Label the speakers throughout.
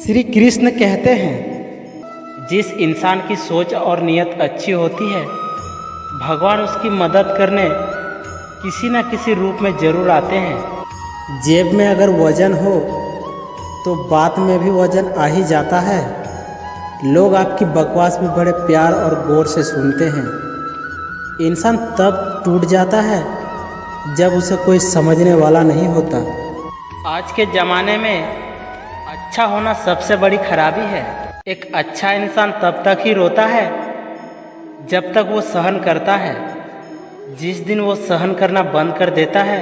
Speaker 1: श्री कृष्ण कहते हैं, जिस इंसान की सोच और नीयत अच्छी होती है, भगवान उसकी मदद करने किसी न किसी रूप में ज़रूर आते हैं। जेब में अगर वजन हो तो बात में भी वजन आ ही जाता है। लोग आपकी बकवास भी बड़े प्यार और गौर से सुनते हैं। इंसान तब टूट जाता है जब उसे कोई समझने वाला नहीं होता। आज के ज़माने में अच्छा होना सबसे बड़ी खराबी है। एक अच्छा इंसान तब तक ही रोता है जब तक वो सहन करता है। जिस दिन वो सहन करना बंद कर देता है,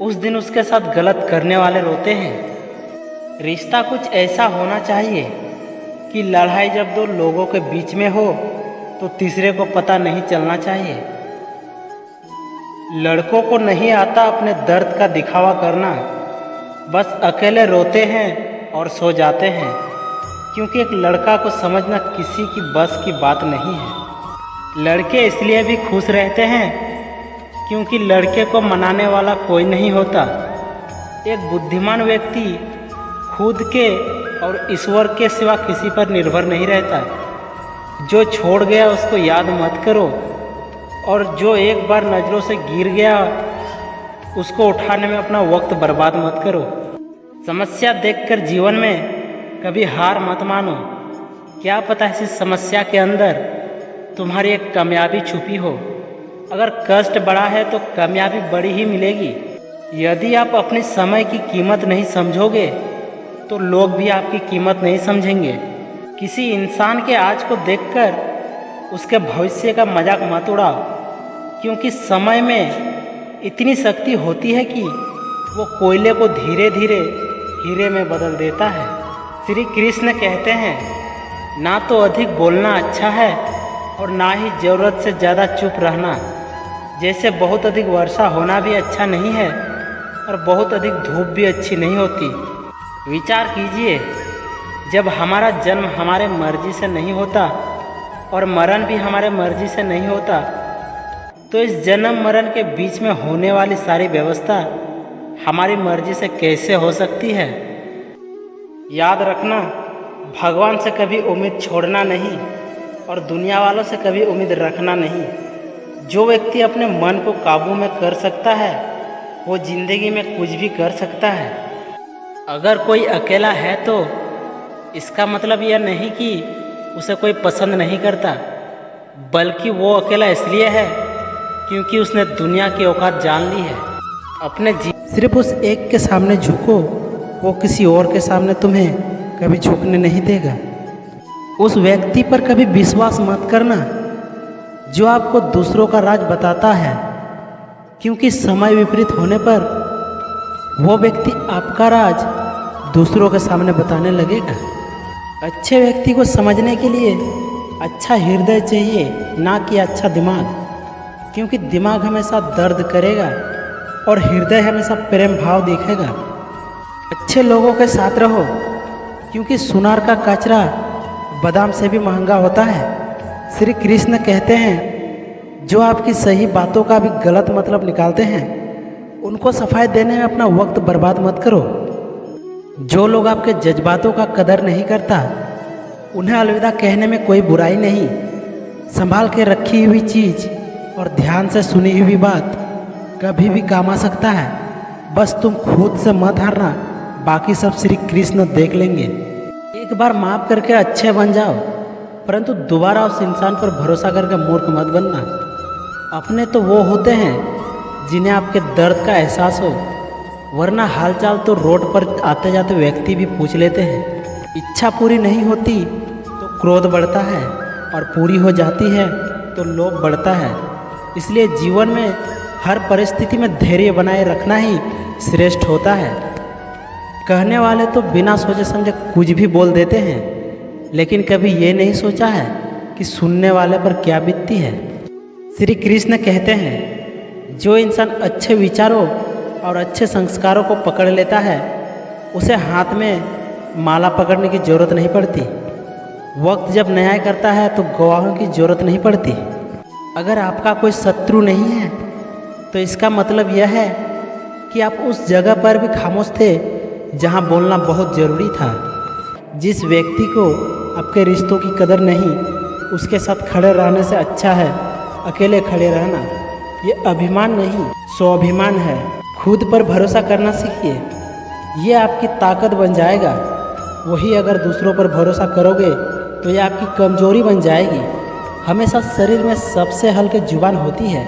Speaker 1: उस दिन उसके साथ गलत करने वाले रोते हैं। रिश्ता कुछ ऐसा होना चाहिए कि लड़ाई जब दो लोगों के बीच में हो तो तीसरे को पता नहीं चलना चाहिए। लड़कों को नहीं आता अपने दर्द का दिखावा करना, बस अकेले रोते हैं और सो जाते हैं, क्योंकि एक लड़का को समझना किसी की बस की बात नहीं है। लड़के इसलिए भी खुश रहते हैं क्योंकि लड़के को मनाने वाला कोई नहीं होता। एक बुद्धिमान व्यक्ति खुद के और ईश्वर के सिवा किसी पर निर्भर नहीं रहता। जो छोड़ गया उसको याद मत करो, और जो एक बार नज़रों से गिर गया उसको उठाने में अपना वक्त बर्बाद मत करो। समस्या देखकर जीवन में कभी हार मत मानो। क्या पता है इस समस्या के अंदर तुम्हारी एक कामयाबी छुपी हो। अगर कष्ट बड़ा है तो कामयाबी बड़ी ही मिलेगी। यदि आप अपने समय की कीमत नहीं समझोगे तो लोग भी आपकी कीमत नहीं समझेंगे। किसी इंसान के आज को देखकर उसके भविष्य का मजाक मत उड़ाओ, क्योंकि समय में इतनी शक्ति होती है कि वो कोयले को धीरे धीरे हीरे में बदल देता है। श्री कृष्ण कहते हैं, ना तो अधिक बोलना अच्छा है और ना ही ज़रूरत से ज़्यादा चुप रहना। जैसे बहुत अधिक वर्षा होना भी अच्छा नहीं है और बहुत अधिक धूप भी अच्छी नहीं होती। विचार कीजिए, जब हमारा जन्म हमारे मर्जी से नहीं होता और मरण भी हमारे मर्जी से नहीं होता, तो इस जन्म मरण के बीच में होने वाली सारी व्यवस्था हमारी मर्जी से कैसे हो सकती है। याद रखना, भगवान से कभी उम्मीद छोड़ना नहीं और दुनिया वालों से कभी उम्मीद रखना नहीं। जो व्यक्ति अपने मन को काबू में कर सकता है वो जिंदगी में कुछ भी कर सकता है। अगर कोई अकेला है तो इसका मतलब यह नहीं कि उसे कोई पसंद नहीं करता, बल्कि वो अकेला इसलिए है क्योंकि उसने दुनिया की औकात जान ली है। अपने सिर्फ उस एक के सामने झुको, वो किसी और के सामने तुम्हें कभी झुकने नहीं देगा। उस व्यक्ति पर कभी विश्वास मत करना जो आपको दूसरों का राज बताता है, क्योंकि समय विपरीत होने पर वो व्यक्ति आपका राज दूसरों के सामने बताने लगेगा। अच्छे व्यक्ति को समझने के लिए अच्छा हृदय चाहिए, ना कि अच्छा दिमाग, क्योंकि दिमाग हमेशा दर्द करेगा और हृदय हमेशा प्रेम भाव दिखेगा। अच्छे लोगों के साथ रहो, क्योंकि सुनार का कचरा बादाम से भी महंगा होता है। श्री कृष्ण कहते हैं, जो आपकी सही बातों का भी गलत मतलब निकालते हैं, उनको सफाई देने में अपना वक्त बर्बाद मत करो। जो लोग आपके जज्बातों का कदर नहीं करता, उन्हें अलविदा कहने में कोई बुराई नहीं। संभाल के रखी हुई चीज़ और ध्यान से सुनी हुई बात कभी भी काम आ सकता है। बस तुम खुद से मत हारना, बाकी सब श्री कृष्ण देख लेंगे। एक बार माफ़ करके अच्छे बन जाओ, परंतु दोबारा उस इंसान पर भरोसा करके मूर्ख मत बनना। अपने तो वो होते हैं जिन्हें आपके दर्द का एहसास हो, वरना हालचाल तो रोड पर आते जाते व्यक्ति भी पूछ लेते हैं। इच्छा पूरी नहीं होती तो क्रोध बढ़ता है, और पूरी हो जाती है तो लोभ बढ़ता है। इसलिए जीवन में हर परिस्थिति में धैर्य बनाए रखना ही श्रेष्ठ होता है। कहने वाले तो बिना सोचे समझे कुछ भी बोल देते हैं, लेकिन कभी ये नहीं सोचा है कि सुनने वाले पर क्या बीतती है। श्री कृष्ण कहते हैं, जो इंसान अच्छे विचारों और अच्छे संस्कारों को पकड़ लेता है, उसे हाथ में माला पकड़ने की ज़रूरत नहीं पड़ती। वक्त जब न्याय करता है तो गवाहों की ज़रूरत नहीं पड़ती। अगर आपका कोई शत्रु नहीं है तो इसका मतलब यह है कि आप उस जगह पर भी खामोश थे जहां बोलना बहुत ज़रूरी था। जिस व्यक्ति को आपके रिश्तों की कदर नहीं, उसके साथ खड़े रहने से अच्छा है अकेले खड़े रहना। ये अभिमान नहीं, स्वाभिमान है। खुद पर भरोसा करना सीखिए, ये आपकी ताकत बन जाएगा। वही अगर दूसरों पर भरोसा करोगे तो ये आपकी कमजोरी बन जाएगी। हमेशा शरीर में सबसे हल्की जुबान होती है,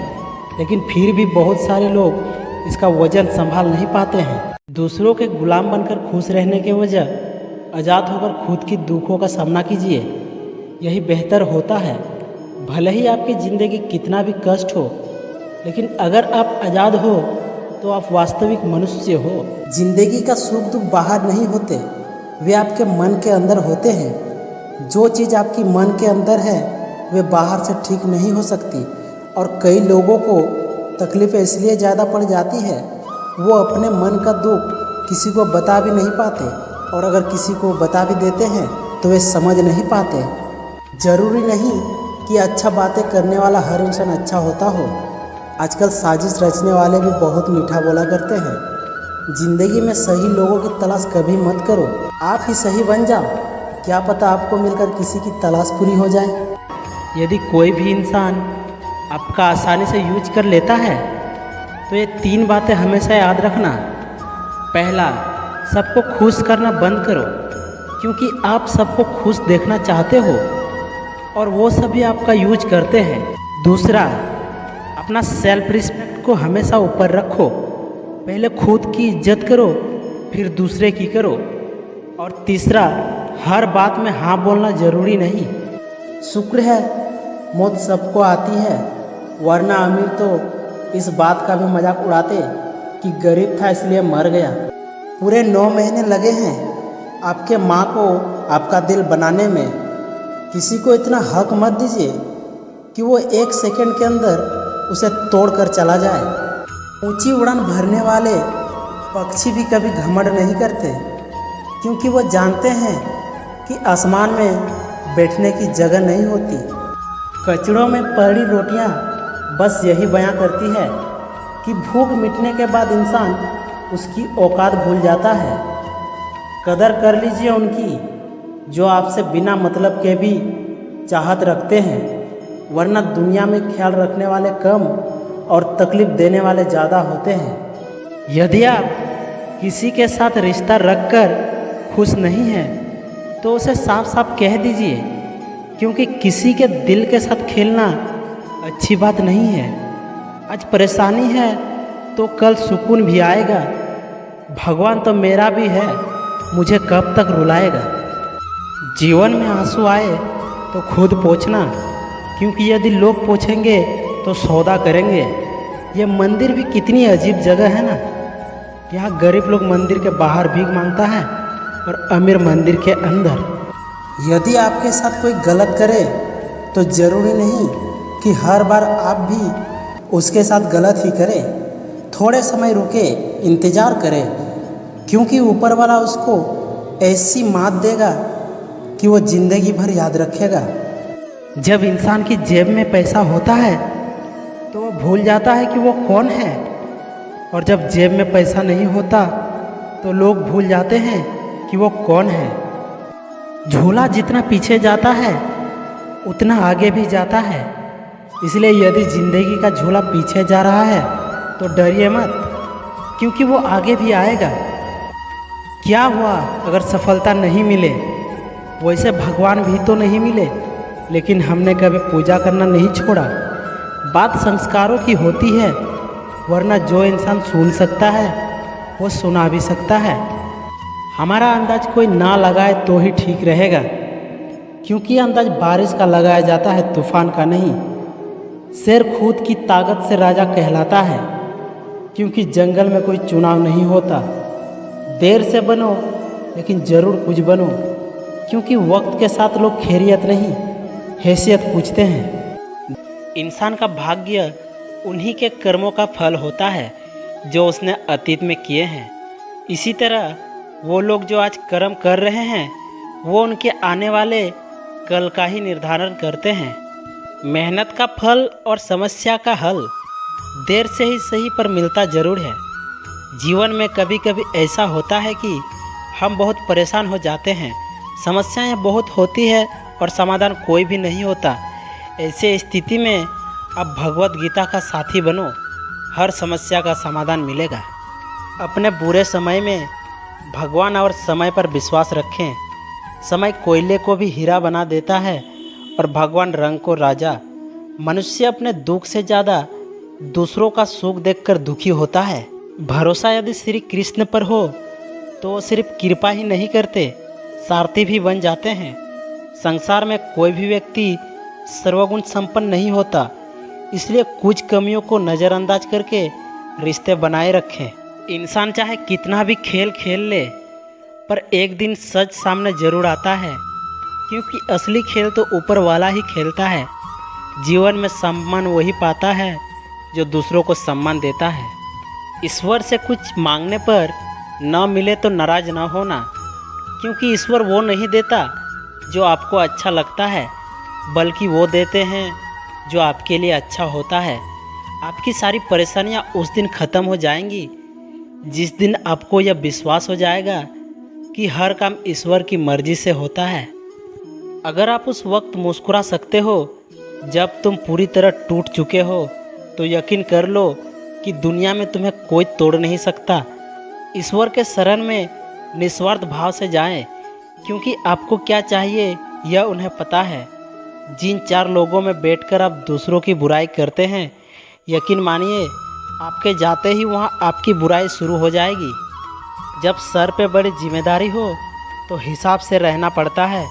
Speaker 1: लेकिन फिर भी बहुत सारे लोग इसका वजन संभाल नहीं पाते हैं। दूसरों के गुलाम बनकर खुश रहने के वजह आज़ाद होकर खुद की दुखों का सामना कीजिए, यही बेहतर होता है। भले ही आपकी ज़िंदगी कितना भी कष्ट हो, लेकिन अगर आप आज़ाद हो तो आप वास्तविक मनुष्य हो। जिंदगी का सुख दुख बाहर नहीं होते, वे आपके मन के अंदर होते हैं। जो चीज़ आपकी मन के अंदर है वे बाहर से ठीक नहीं हो सकती। और कई लोगों को तकलीफ़ें इसलिए ज़्यादा पड़ जाती है, वो अपने मन का दुख किसी को बता भी नहीं पाते, और अगर किसी को बता भी देते हैं तो वे समझ नहीं पाते। ज़रूरी नहीं कि अच्छा बातें करने वाला हर इंसान अच्छा होता हो। आजकल साजिश रचने वाले भी बहुत मीठा बोला करते हैं। ज़िंदगी में सही लोगों की तलाश कभी मत करो, आप ही सही बन जाओ। क्या पता आपको मिलकर किसी की तलाश पूरी हो जाए। यदि कोई भी इंसान आपका आसानी से यूज कर लेता है तो ये 3 बातें हमेशा याद रखना। पहला, सबको खुश करना बंद करो, क्योंकि आप सबको खुश देखना चाहते हो और वो सभी आपका यूज करते हैं। दूसरा, अपना सेल्फ रिस्पेक्ट को हमेशा ऊपर रखो। पहले खुद की इज्जत करो, फिर दूसरे की करो। और तीसरा, हर बात में हाँ बोलना ज़रूरी नहीं। शुक्र है मौत सबको आती है, वरना अमीर तो इस बात का भी मजाक उड़ाते कि गरीब था इसलिए मर गया। पूरे 9 महीने लगे हैं आपके माँ को आपका दिल बनाने में। किसी को इतना हक मत दीजिए कि वो 1 सेकंड के अंदर उसे तोड़कर चला जाए। ऊंची उड़ान भरने वाले पक्षी भी कभी घमंड नहीं करते, क्योंकि वो जानते हैं कि आसमान में बैठने की जगह नहीं होती। कचड़ों में पड़ी रोटियां बस यही बयां करती है कि भूख मिटने के बाद इंसान उसकी औकात भूल जाता है। कदर कर लीजिए उनकी जो आपसे बिना मतलब के भी चाहत रखते हैं, वरना दुनिया में ख्याल रखने वाले कम और तकलीफ़ देने वाले ज़्यादा होते हैं। यदि आप किसी के साथ रिश्ता रखकर खुश नहीं हैं तो उसे साफ साफ कह दीजिए, क्योंकि किसी के दिल के साथ खेलना अच्छी बात नहीं है। आज परेशानी है तो कल सुकून भी आएगा। भगवान तो मेरा भी है, मुझे कब तक रुलाएगा। जीवन में आंसू आए तो खुद पोंछना, क्योंकि यदि लोग पोंछेंगे तो सौदा करेंगे। ये मंदिर भी कितनी अजीब जगह है ना। यहाँ गरीब लोग मंदिर के बाहर भीख मांगता है और अमीर मंदिर के अंदर। यदि आपके साथ कोई गलत करे तो ज़रूरी नहीं कि हर बार आप भी उसके साथ गलत ही करें। थोड़े समय रुके, इंतज़ार करें, क्योंकि ऊपर वाला उसको ऐसी मात देगा कि वो ज़िंदगी भर याद रखेगा। जब इंसान की जेब में पैसा होता है तो वो भूल जाता है कि वो कौन है, और जब जेब में पैसा नहीं होता तो लोग भूल जाते हैं कि वो कौन है। झोला जितना पीछे जाता है उतना आगे भी जाता है। इसलिए यदि ज़िंदगी का झोला पीछे जा रहा है तो डरिए मत, क्योंकि वो आगे भी आएगा। क्या हुआ अगर सफलता नहीं मिले? वैसे भगवान भी तो नहीं मिले, लेकिन हमने कभी पूजा करना नहीं छोड़ा। बात संस्कारों की होती है, वरना जो इंसान सुन सकता है वो सुना भी सकता है। हमारा अंदाज कोई ना लगाए तो ही ठीक रहेगा, क्योंकि अंदाज बारिश का लगाया जाता है, तूफान का नहीं। शेर खुद की ताकत से राजा कहलाता है, क्योंकि जंगल में कोई चुनाव नहीं होता। देर से बनो लेकिन ज़रूर कुछ बनो, क्योंकि वक्त के साथ लोग खैरियत नहीं हैसियत पूछते हैं। इंसान का भाग्य उन्हीं के कर्मों का फल होता है जो उसने अतीत में किए हैं। इसी तरह वो लोग जो आज कर्म कर रहे हैं वो उनके आने वाले कल का ही निर्धारण करते हैं। मेहनत का फल और समस्या का हल देर से ही सही पर मिलता ज़रूर है। जीवन में कभी कभी ऐसा होता है कि हम बहुत परेशान हो जाते हैं समस्याएं बहुत होती है और समाधान कोई भी नहीं होता। ऐसे स्थिति में अब भगवत गीता का साथी बनो, हर समस्या का समाधान मिलेगा। अपने बुरे समय में भगवान और समय पर विश्वास रखें। समय कोयले को भी हीरा बना देता है और भगवान रंग को राजा। मनुष्य अपने दुख से ज़्यादा दूसरों का सुख देखकर दुखी होता है। भरोसा यदि श्री कृष्ण पर हो तो वो सिर्फ कृपा ही नहीं करते, सारथी भी बन जाते हैं। संसार में कोई भी व्यक्ति सर्वगुण संपन्न नहीं होता, इसलिए कुछ कमियों को नज़रअंदाज करके रिश्ते बनाए रखें। इंसान चाहे कितना भी खेल खेल ले, पर एक दिन सच सामने जरूर आता है, क्योंकि असली खेल तो ऊपर वाला ही खेलता है। जीवन में सम्मान वही पाता है जो दूसरों को सम्मान देता है। ईश्वर से कुछ मांगने पर न मिले तो नाराज न होना, क्योंकि ईश्वर वो नहीं देता जो आपको अच्छा लगता है, बल्कि वो देते हैं जो आपके लिए अच्छा होता है। आपकी सारी परेशानियां उस दिन ख़त्म हो जाएंगी जिस दिन आपको यह विश्वास हो जाएगा कि हर काम ईश्वर की मर्जी से होता है। अगर आप उस वक्त मुस्कुरा सकते हो जब तुम पूरी तरह टूट चुके हो, तो यकीन कर लो कि दुनिया में तुम्हें कोई तोड़ नहीं सकता। ईश्वर के शरण में निस्वार्थ भाव से जाएं, क्योंकि आपको क्या चाहिए यह उन्हें पता है। जिन चार लोगों में बैठकर आप दूसरों की बुराई करते हैं, यकीन मानिए आपके जाते ही वहाँ आपकी बुराई शुरू हो जाएगी। जब सर पे बड़ी जिम्मेदारी हो तो हिसाब से रहना पड़ता है।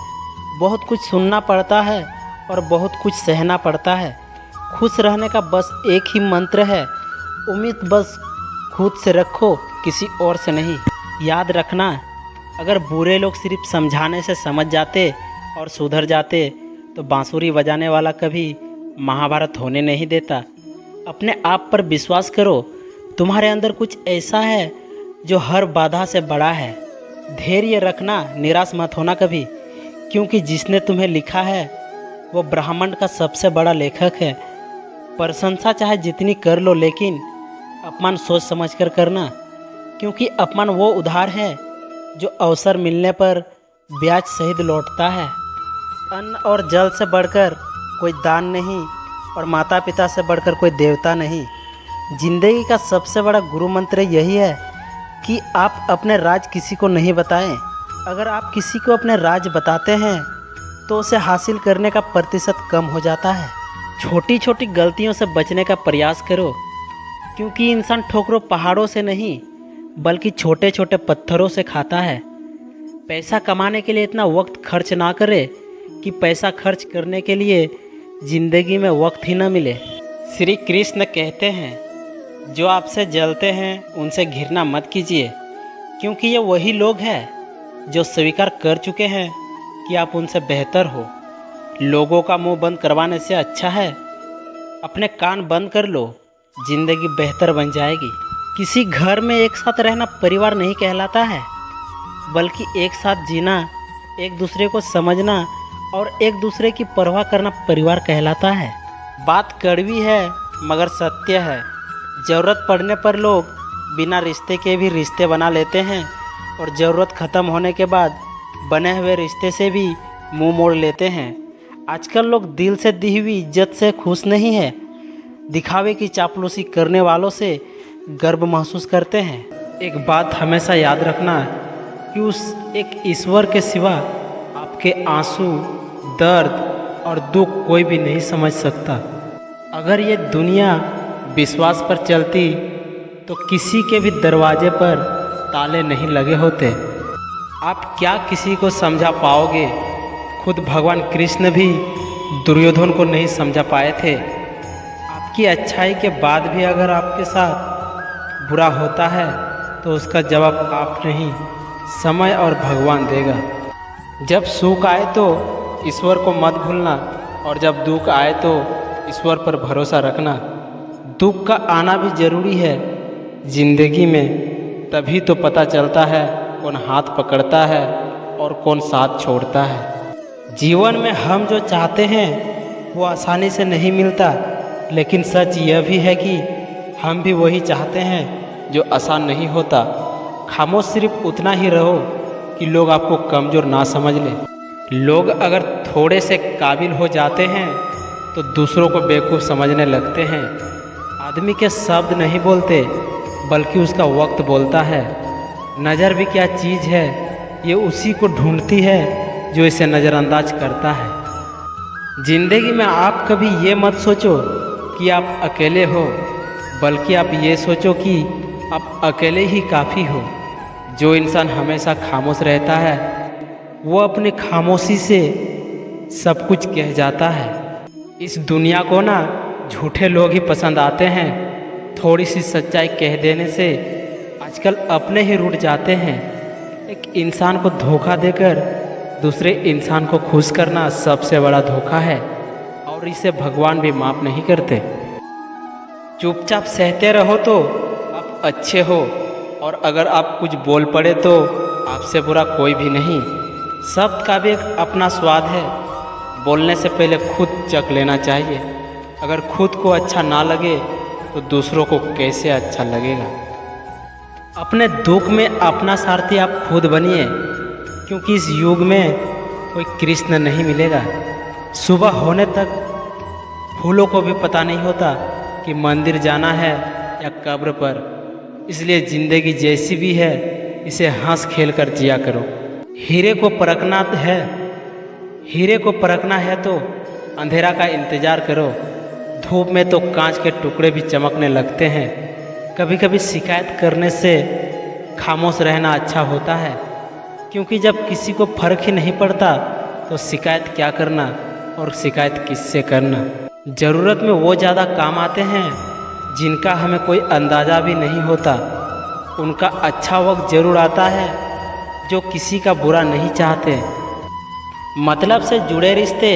Speaker 1: बहुत कुछ सुनना पड़ता है और बहुत कुछ सहना पड़ता है। खुश रहने का बस एक ही मंत्र है, उम्मीद बस खुद से रखो, किसी और से नहीं। याद रखना, अगर बुरे लोग सिर्फ समझाने से समझ जाते और सुधर जाते तो बांसुरी बजाने वाला कभी महाभारत होने नहीं देता। अपने आप पर विश्वास करो, तुम्हारे अंदर कुछ ऐसा है जो हर बाधा से बड़ा है। धैर्य रखना, निराश मत होना कभी, क्योंकि जिसने तुम्हें लिखा है वो ब्रह्मांड का सबसे बड़ा लेखक है। प्रशंसा चाहे जितनी कर लो, लेकिन अपमान सोच समझ कर करना, क्योंकि अपमान वो उधार है जो अवसर मिलने पर ब्याज सहित लौटता है। अन्न और जल से बढ़कर कोई दान नहीं और माता पिता से बढ़कर कोई देवता नहीं। जिंदगी का सबसे बड़ा गुरु मंत्र यही है कि आप अपने राज किसी को नहीं बताएं। अगर आप किसी को अपने राज बताते हैं तो उसे हासिल करने का प्रतिशत कम हो जाता है। छोटी छोटी गलतियों से बचने का प्रयास करो, क्योंकि इंसान ठोकरों पहाड़ों से नहीं बल्कि छोटे छोटे पत्थरों से खाता है। पैसा कमाने के लिए इतना वक्त खर्च ना करे कि पैसा खर्च करने के लिए ज़िंदगी में वक्त ही न मिले। श्री कृष्ण कहते हैं, जो आपसे जलते हैं उनसे घृणा मत कीजिए, क्योंकि ये वही लोग हैं जो स्वीकार कर चुके हैं कि आप उनसे बेहतर हो। लोगों का मुंह बंद करवाने से अच्छा है अपने कान बंद कर लो, जिंदगी बेहतर बन जाएगी। किसी घर में एक साथ रहना परिवार नहीं कहलाता है, बल्कि एक साथ जीना, एक दूसरे को समझना और एक दूसरे की परवाह करना परिवार कहलाता है। बात कड़वी है मगर सत्य है। ज़रूरत पड़ने पर लोग बिना रिश्ते के भी रिश्ते बना लेते हैं और ज़रूरत ख़त्म होने के बाद बने हुए रिश्ते से भी मुंह मोड़ लेते हैं। आजकल लोग दिल से दी हुई इज्जत से खुश नहीं है, दिखावे की चापलूसी करने वालों से गर्व महसूस करते हैं। एक बात हमेशा याद रखना कि उस एक ईश्वर के सिवा आपके आंसू, दर्द और दुख कोई भी नहीं समझ सकता। अगर ये दुनिया विश्वास पर चलती तो किसी के भी दरवाजे पर ताले नहीं लगे होते। आप क्या किसी को समझा पाओगे? खुद भगवान कृष्ण भी दुर्योधन को नहीं समझा पाए थे। आपकी अच्छाई के बाद भी अगर आपके साथ बुरा होता है तो उसका जवाब आप नहीं, समय और भगवान देगा। जब सुख आए तो ईश्वर को मत भूलना और जब दुख आए तो ईश्वर पर भरोसा रखना। दुख का आना भी ज़रूरी है ज़िंदगी में, तभी तो पता चलता है कौन हाथ पकड़ता है और कौन साथ छोड़ता है। जीवन में हम जो चाहते हैं वो आसानी से नहीं मिलता, लेकिन सच यह भी है कि हम भी वही चाहते हैं जो आसान नहीं होता। खामोश सिर्फ उतना ही रहो कि लोग आपको कमज़ोर ना समझ लें। लोग अगर थोड़े से काबिल हो जाते हैं तो दूसरों को बेवकूफ़ समझने लगते हैं। आदमी के शब्द नहीं बोलते बल्कि उसका वक्त बोलता है। नज़र भी क्या चीज़ है, ये उसी को ढूंढती है जो इसे नज़रअंदाज करता है। ज़िंदगी में आप कभी ये मत सोचो कि आप अकेले हो, बल्कि आप ये सोचो कि आप अकेले ही काफ़ी हो। जो इंसान हमेशा खामोश रहता है वो अपनी खामोशी से सब कुछ कह जाता है। इस दुनिया को ना झूठे लोग ही पसंद आते हैं। थोड़ी सी सच्चाई कह देने से आजकल अपने ही रूठ जाते हैं। एक इंसान को धोखा देकर दूसरे इंसान को खुश करना सबसे बड़ा धोखा है और इसे भगवान भी माफ़ नहीं करते। चुपचाप सहते रहो तो आप अच्छे हो, और अगर आप कुछ बोल पड़े तो आपसे बुरा कोई भी नहीं। शब्द का भी एक अपना स्वाद है। बोलने से पहले खुद चख लेना चाहिए। अगर खुद को अच्छा ना लगे तो दूसरों को कैसे अच्छा लगेगा। अपने दुख में अपना सारथी आप खुद बनिए, क्योंकि इस युग में कोई कृष्ण नहीं मिलेगा। सुबह होने तक फूलों को भी पता नहीं होता कि मंदिर जाना है या कब्र पर। इसलिए ज़िंदगी जैसी भी है इसे हंस खेल कर जिया करो। हीरे को परखना है तो अंधेरा का इंतज़ार करो। धूप में तो कांच के टुकड़े भी चमकने लगते हैं। कभी कभी शिकायत करने से खामोश रहना अच्छा होता है, क्योंकि जब किसी को फर्क ही नहीं पड़ता तो शिकायत क्या करना और शिकायत किससे करना। ज़रूरत में वो ज़्यादा काम आते हैं जिनका हमें कोई अंदाज़ा भी नहीं होता। उनका अच्छा वक्त ज़रूर आता है जो किसी का बुरा नहीं चाहते। मतलब से जुड़े रिश्ते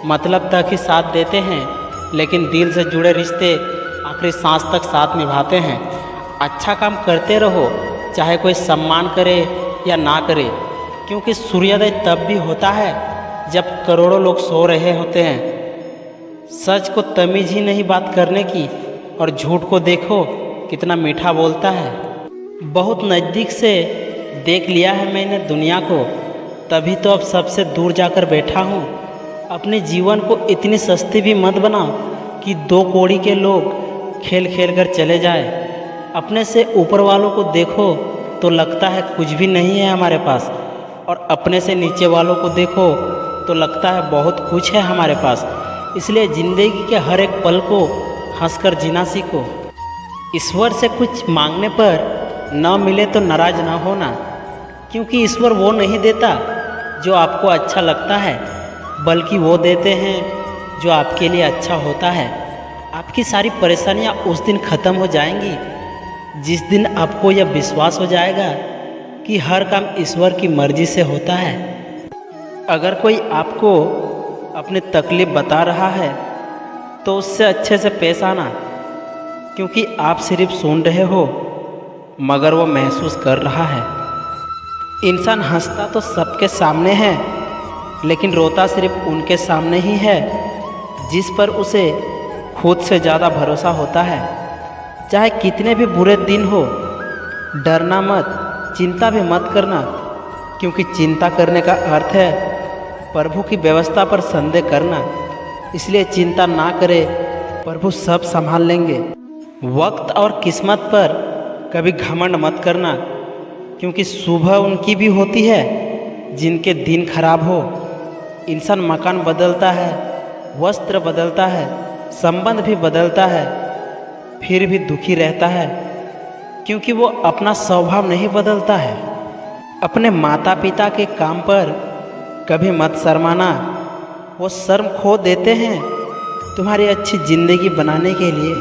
Speaker 1: मतलब तक ही साथ देते हैं, लेकिन दिल से जुड़े रिश्ते आखिरी सांस तक साथ निभाते हैं। अच्छा काम करते रहो, चाहे कोई सम्मान करे या ना करे, क्योंकि सूर्योदय तब भी होता है जब करोड़ों लोग सो रहे होते हैं। सच को तमीज़ ही नहीं बात करने की, और झूठ को देखो कितना मीठा बोलता है। बहुत नज़दीक से देख लिया है मैंने दुनिया को, तभी तो अब सबसे दूर जाकर बैठा हूँ। अपने जीवन को इतनी सस्ती भी मत बनाओ कि दो कौड़ी के लोग खेल खेल कर चले जाए। अपने से ऊपर वालों को देखो तो लगता है कुछ भी नहीं है हमारे पास, और अपने से नीचे वालों को देखो तो लगता है बहुत कुछ है हमारे पास। इसलिए ज़िंदगी के हर एक पल को हंसकर जीना सीखो। ईश्वर से कुछ मांगने पर न मिले तो नाराज़ ना होना, क्योंकि ईश्वर वो नहीं देता जो आपको अच्छा लगता है, बल्कि वो देते हैं जो आपके लिए अच्छा होता है। आपकी सारी परेशानियां उस दिन ख़त्म हो जाएंगी जिस दिन आपको यह विश्वास हो जाएगा कि हर काम ईश्वर की मर्ज़ी से होता है। अगर कोई आपको अपनी तकलीफ़ बता रहा है तो उससे अच्छे से पेश आना, क्योंकि आप सिर्फ सुन रहे हो मगर वो महसूस कर रहा है। इंसान हंसता तो सबके सामने है, लेकिन रोता सिर्फ उनके सामने ही है जिस पर उसे खुद से ज़्यादा भरोसा होता है। चाहे कितने भी बुरे दिन हो, डरना मत, चिंता भी मत करना, क्योंकि चिंता करने का अर्थ है प्रभु की व्यवस्था पर संदेह करना। इसलिए चिंता ना करे, प्रभु सब संभाल लेंगे। वक्त और किस्मत पर कभी घमंड मत करना, क्योंकि सुबह उनकी भी होती है जिनके दिन खराब हो। इंसान मकान बदलता है, वस्त्र बदलता है, संबंध भी बदलता है, फिर भी दुखी रहता है, क्योंकि वो अपना स्वभाव नहीं बदलता है। अपने माता पिता के काम पर कभी मत शर्माना, वो शर्म खो देते हैं तुम्हारी अच्छी ज़िंदगी बनाने के लिए।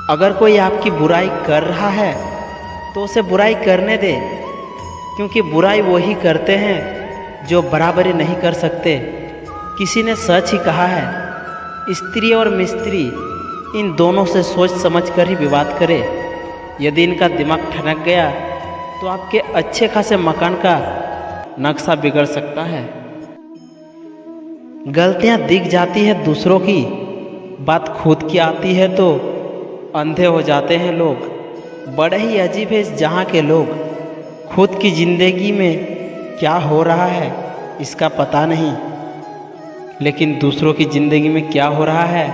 Speaker 1: अगर कोई आपकी बुराई कर रहा है तो उसे बुराई करने दे, क्योंकि बुराई वो ही करते हैं जो बराबरी नहीं कर सकते। किसी ने सच ही कहा है, स्त्री और मिस्त्री इन दोनों से सोच समझ कर ही विवाद करे। यदि इनका दिमाग ठनक गया तो आपके अच्छे खासे मकान का नक्शा बिगड़ सकता है। गलतियां दिख जाती है दूसरों की, बात खुद की आती है तो अंधे हो जाते हैं लोग। बड़े ही अजीब है इस जहाँ के लोग, खुद की ज़िंदगी में क्या हो रहा है इसका पता नहीं, लेकिन दूसरों की ज़िंदगी में क्या हो रहा है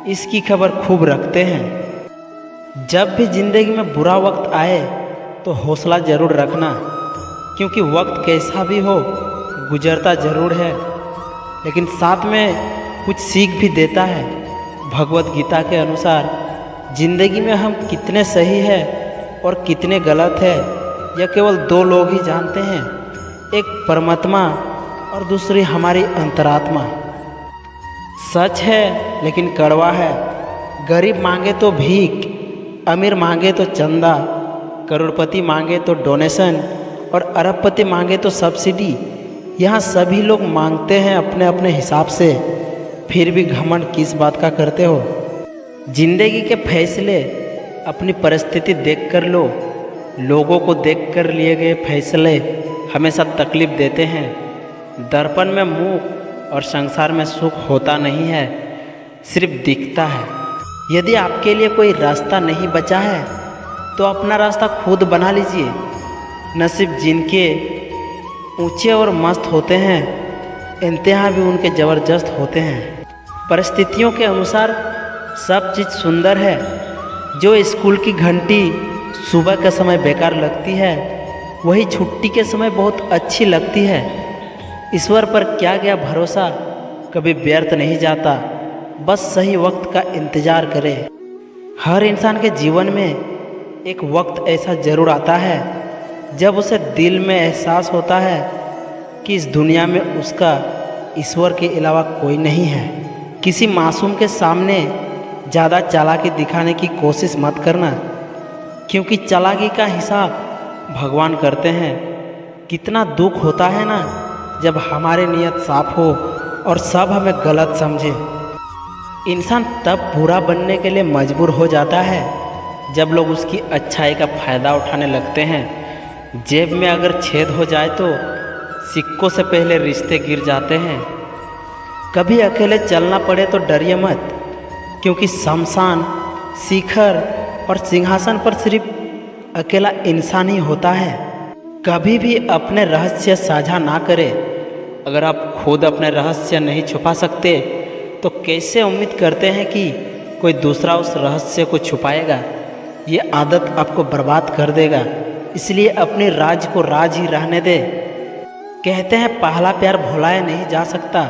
Speaker 1: इसकी खबर खूब रखते हैं। जब भी ज़िंदगी में बुरा वक्त आए तो हौसला ज़रूर रखना, क्योंकि वक्त कैसा भी हो गुजरता ज़रूर है, लेकिन साथ में कुछ सीख भी देता है। भगवत गीता के अनुसार ज़िंदगी में हम कितने सही है और कितने गलत है यह केवल दो लोग ही जानते हैं, एक परमात्मा और दूसरी हमारी अंतरात्मा। सच है लेकिन कड़वा है, गरीब मांगे तो भीख, अमीर मांगे तो चंदा, करोड़पति मांगे तो डोनेशन और अरबपति मांगे तो सब्सिडी। यहाँ सभी लोग मांगते हैं अपने अपने हिसाब से, फिर भी घमंड किस बात का करते हो। जिंदगी के फैसले अपनी परिस्थिति देखकर लो, लोगों को देखकर लिए गए फैसले हमेशा तकलीफ देते हैं। दर्पण में मुँह और संसार में सुख होता नहीं है, सिर्फ दिखता है। यदि आपके लिए कोई रास्ता नहीं बचा है तो अपना रास्ता खुद बना लीजिए। नसीब जिनके ऊंचे और मस्त होते हैं, इम्तिहान भी उनके ज़बरदस्त होते हैं। परिस्थितियों के अनुसार सब चीज़ सुंदर है। जो स्कूल की घंटी सुबह के समय बेकार लगती है, वही छुट्टी के समय बहुत अच्छी लगती है। ईश्वर पर क्या गया भरोसा कभी व्यर्थ नहीं जाता, बस सही वक्त का इंतज़ार करें। हर इंसान के जीवन में एक वक्त ऐसा ज़रूर आता है जब उसे दिल में एहसास होता है कि इस दुनिया में उसका ईश्वर के अलावा कोई नहीं है। किसी मासूम के सामने ज़्यादा चालाकी दिखाने की कोशिश मत करना, क्योंकि चालाकी का हिसाब भगवान करते हैं। कितना दुख होता है ना जब हमारी नीयत साफ हो और सब हमें गलत समझे। इंसान तब बुरा बनने के लिए मजबूर हो जाता है जब लोग उसकी अच्छाई का फ़ायदा उठाने लगते हैं। जेब में अगर छेद हो जाए तो सिक्कों से पहले रिश्ते गिर जाते हैं। कभी अकेले चलना पड़े तो डरिए मत, क्योंकि शमशान, शिखर और सिंहासन पर सिर्फ अकेला इंसान ही होता है। कभी भी अपने रहस्य साझा ना करें। अगर आप खुद अपने रहस्य नहीं छुपा सकते तो कैसे उम्मीद करते हैं कि कोई दूसरा उस रहस्य को छुपाएगा। ये आदत आपको बर्बाद कर देगा, इसलिए अपने राज को राज ही रहने दे। कहते हैं पहला प्यार भुलाया नहीं जा सकता,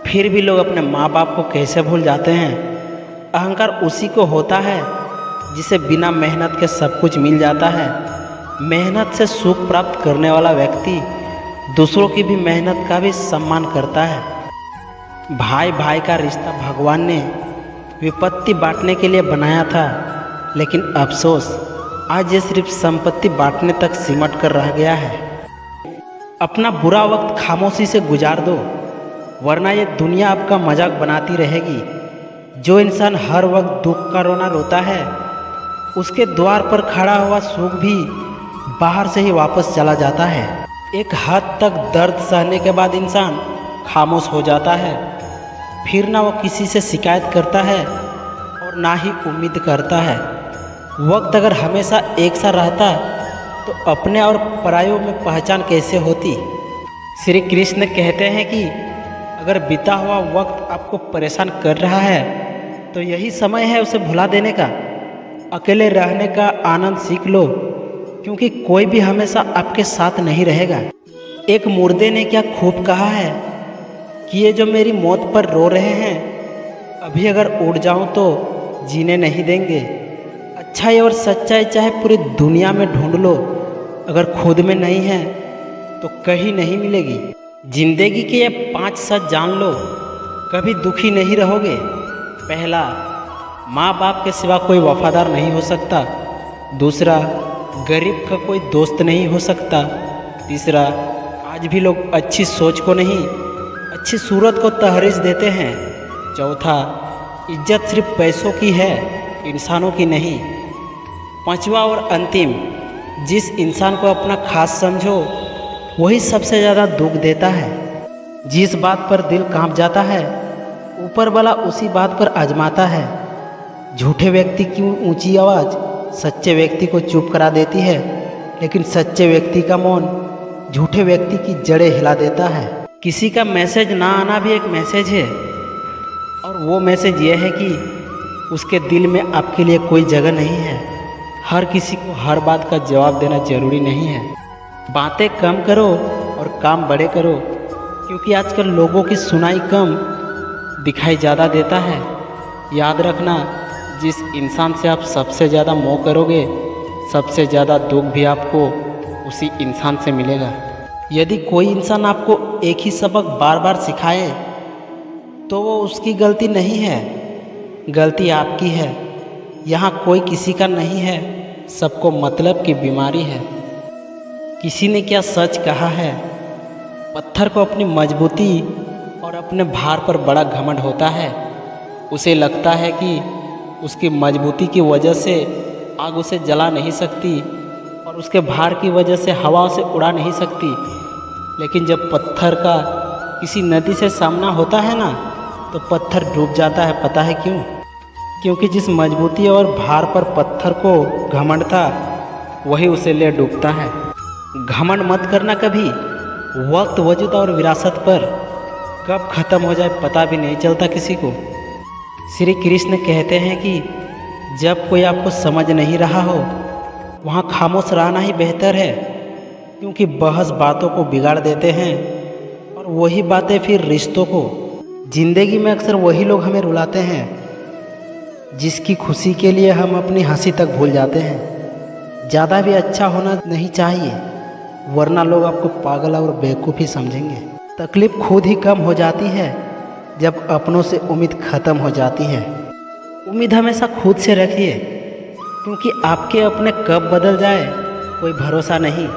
Speaker 1: फिर भी लोग अपने माँ बाप को कैसे भूल जाते हैं। अहंकार उसी को होता है जिसे बिना मेहनत के सब कुछ मिल जाता है। मेहनत से सुख प्राप्त करने वाला व्यक्ति दूसरों की भी मेहनत का भी सम्मान करता है। भाई भाई का रिश्ता भगवान ने विपत्ति बांटने के लिए बनाया था, लेकिन अफसोस आज ये सिर्फ संपत्ति बांटने तक सिमट कर रह गया है। अपना बुरा वक्त खामोशी से गुजार दो, वरना ये दुनिया आपका मजाक बनाती रहेगी। जो इंसान हर वक्त दुख का रोना रोता है, उसके द्वार पर खड़ा हुआ सुख भी बाहर से ही वापस चला जाता है। एक हद तक दर्द सहने के बाद इंसान खामोश हो जाता है, फिर ना वो किसी से शिकायत करता है और ना ही उम्मीद करता है। वक्त अगर हमेशा एक सा रहता तो अपने और परायों में पहचान कैसे होती। श्री कृष्ण कहते हैं कि अगर बीता हुआ वक्त आपको परेशान कर रहा है तो यही समय है उसे भुला देने का। अकेले रहने का आनंद सीख लो, क्योंकि कोई भी हमेशा आपके साथ नहीं रहेगा। एक मुर्दे ने क्या खूब कहा है कि ये जो मेरी मौत पर रो रहे हैं, अभी अगर उड़ जाऊं तो जीने नहीं देंगे। अच्छाई और सच्चाई चाहे पूरी दुनिया में ढूंढ लो, अगर खुद में नहीं है तो कहीं नहीं मिलेगी। जिंदगी के ये 5 सच जान लो, कभी दुखी नहीं रहोगे। पहला, माँ बाप के सिवा कोई वफादार नहीं हो सकता। दूसरा, गरीब का कोई दोस्त नहीं हो सकता। तीसरा, आज भी लोग अच्छी सोच को नहीं, अच्छी सूरत को तहरीज देते हैं। चौथा, इज्जत सिर्फ पैसों की है, इंसानों की नहीं। पांचवा और अंतिम, जिस इंसान को अपना खास समझो वही सबसे ज़्यादा दुख देता है। जिस बात पर दिल कांप जाता है, ऊपर वाला उसी बात पर आजमाता है। झूठे व्यक्ति की ऊंची आवाज़ सच्चे व्यक्ति को चुप करा देती है, लेकिन सच्चे व्यक्ति का मौन झूठे व्यक्ति की जड़ें हिला देता है। किसी का मैसेज ना आना भी एक मैसेज है, और वो मैसेज ये है कि उसके दिल में आपके लिए कोई जगह नहीं है। हर किसी को हर बात का जवाब देना जरूरी नहीं है। बातें कम करो और काम बड़े करो, क्योंकि आजकल लोगों की सुनाई कम, दिखाई ज़्यादा देता है। याद रखना, जिस इंसान से आप सबसे ज़्यादा मोह करोगे, सबसे ज़्यादा दुख भी आपको उसी इंसान से मिलेगा। यदि कोई इंसान आपको एक ही सबक बार बार सिखाए तो वो उसकी गलती नहीं है, गलती आपकी है। यहाँ कोई किसी का नहीं है, सबको मतलब की बीमारी है। किसी ने क्या सच कहा है, पत्थर को अपनी मजबूती और अपने भार पर बड़ा घमंड होता है। उसे लगता है कि उसकी मजबूती की वजह से आग उसे जला नहीं सकती और उसके भार की वजह से हवा उसे उड़ा नहीं सकती। लेकिन जब पत्थर का किसी नदी से सामना होता है ना, तो पत्थर डूब जाता है। पता है क्यों? क्योंकि जिस मजबूती और भार पर पत्थर को घमंड था, वही उसे ले डूबता है। घमंड मत करना कभी। वक्त, वजूद और विरासत पर कब ख़त्म हो जाए पता भी नहीं चलता किसी को। श्री कृष्ण कहते हैं कि जब कोई आपको समझ नहीं रहा हो, वहाँ खामोश रहना ही बेहतर है, क्योंकि बहस बातों को बिगाड़ देते हैं और वही बातें फिर रिश्तों को। ज़िंदगी में अक्सर वही लोग हमें रुलाते हैं जिसकी खुशी के लिए हम अपनी हंसी तक भूल जाते हैं। ज़्यादा भी अच्छा होना नहीं चाहिए, वरना लोग आपको पागल और बेवकूफ़ ही समझेंगे। तकलीफ़ खुद ही कम हो जाती है जब अपनों से उम्मीद ख़त्म हो जाती है। उम्मीद हमेशा खुद से रखिए, क्योंकि आपके अपने कब बदल जाए कोई भरोसा नहीं।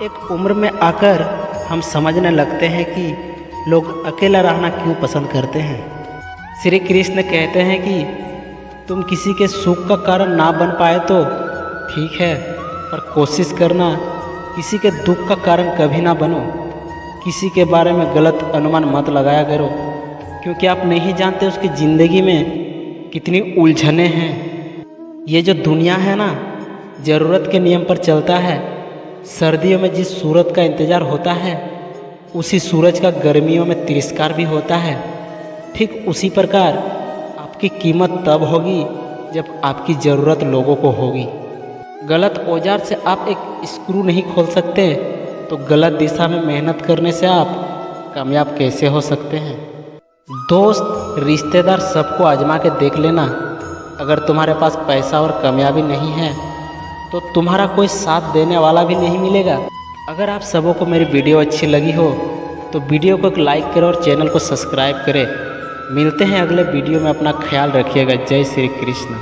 Speaker 1: एक उम्र में आकर हम समझने लगते हैं कि लोग अकेला रहना क्यों पसंद करते हैं। श्री कृष्ण कहते हैं कि तुम किसी के सुख का कारण ना बन पाए तो ठीक है, पर कोशिश करना किसी के दुख का कारण कभी ना बनो। किसी के बारे में गलत अनुमान मत लगाया करो, क्योंकि आप नहीं जानते उसकी ज़िंदगी में कितनी उलझनें हैं। ये जो दुनिया है ना, ज़रूरत के नियम पर चलता है। सर्दियों में जिस सूरज का इंतज़ार होता है, उसी सूरज का गर्मियों में तिरस्कार भी होता है। ठीक उसी प्रकार आपकी कीमत तब होगी जब आपकी ज़रूरत लोगों को होगी। गलत औजार से आप एक स्क्रू नहीं खोल सकते, तो गलत दिशा में मेहनत करने से आप कामयाब कैसे हो सकते हैं। दोस्त, रिश्तेदार सबको आजमा के देख लेना। अगर तुम्हारे पास पैसा और कामयाबी नहीं है तो तुम्हारा कोई साथ देने वाला भी नहीं मिलेगा। अगर आप सबों को मेरी वीडियो अच्छी लगी हो तो वीडियो को एक लाइक करें और चैनल को सब्सक्राइब करें। मिलते हैं अगले वीडियो में। अपना ख्याल रखिएगा। जय श्री कृष्ण।